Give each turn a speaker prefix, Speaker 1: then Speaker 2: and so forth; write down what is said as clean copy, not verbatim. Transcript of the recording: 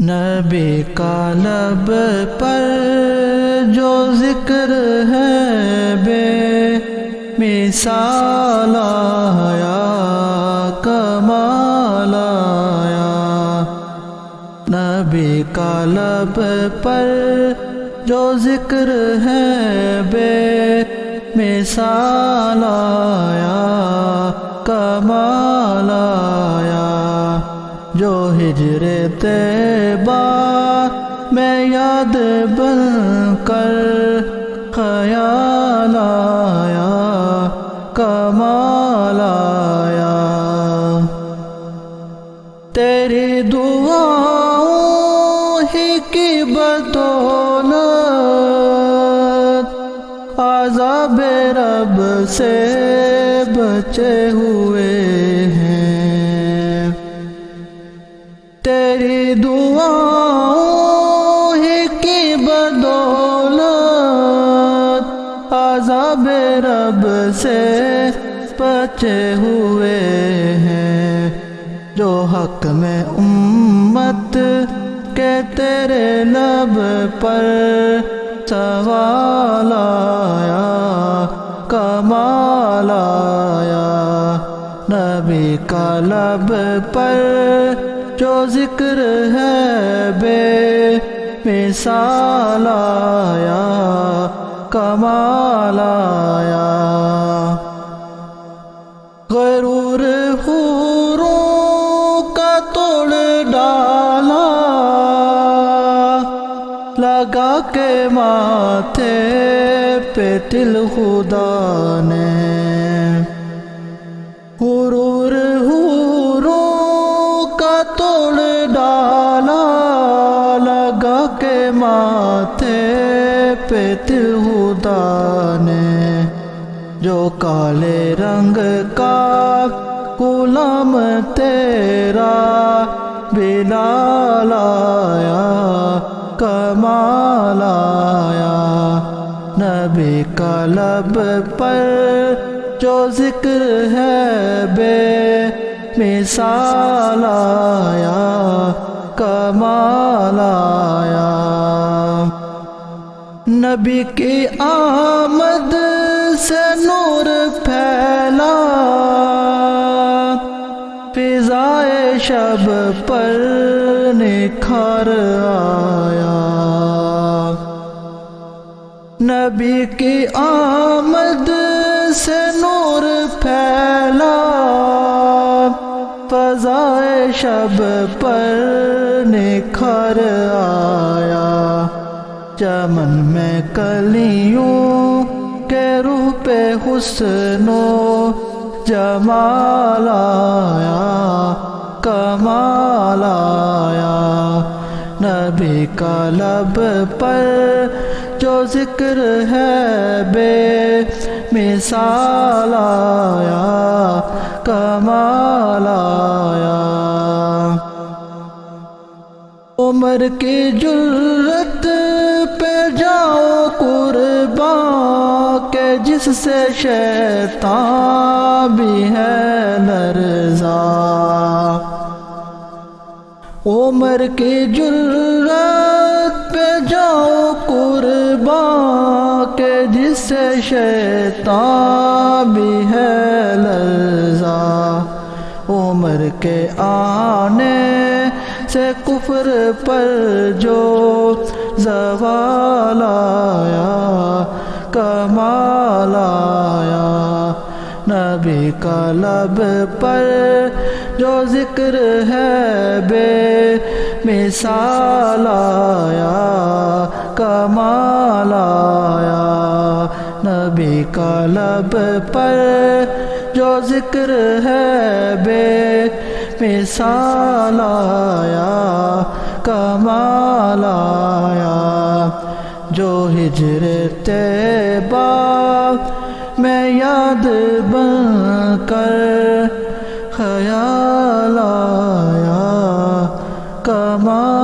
Speaker 1: نبی کا لب پر جو ذکر ہے بے مثال آیا، کمال آیا۔ نبی کا لب پر جو ذکر ہے بے مثال آیا، کمال آیا۔ جو ہجر طیبہ میں یاد بن کر خیال آیا، کمال آیا۔ تیری دعاؤں ہی کی بدولت عذاب رب سے بچے ہوئے ہیں۔ تیری دعاؤں ہی کی بدولت عذاب رب سے بچے ہوئے ہیں۔ جو حق میں امت کے تیرے لب پر سوال آیا، کمال آیا۔ نبی کا لب پر جو ذکر ہے بے مثال آیا، کمال آیا۔ غرور حوروں کا توڑ ڈالا، لگا کے ماتھے پہ تل خدا نے۔ غرور حوروں کا توڑ ڈالا، لگا کے ماتھے پہ تل خدا نے۔ جو کالے رنگ کا غلام تیرا بلال آیا، کمال آیا۔ نبی کا لب پر جو ذکر ہے بے مثال آیا، کمال آیا۔ نبی کی آمد سے نور پھیلا، فضائے شب پر نکھار آیا۔ نبی کی آمد سے نور پھیلا، فضائے شب پر نکھار آیا۔ چمن میں کلیوں کے روح پہ حسن و جمال آیا، کمال آیا۔ نبی کا لب پر جو ذکر ہے بے مثال آیا، کمال آیا۔ عمر کی جرت پہ جاؤ قربان، کہ جس سے شیطان بھی ہے لرزاں۔ عمر کی جرت پہ جاؤ قربان، کہ جس سے شیطان بھی ہے لرزاں۔ عمر کے آنے سے کفر پر جو زوال آیا، کمال آیا۔ نبی کا لب پر جو ذکر ہے بے مثال آیا، کمال آیا۔ نبی کا لب پر جو ذکر ہے بے مثال آیا، کمال آیا۔ جو ہجر طیبہ میں یاد بن کر خیال آیا، کمال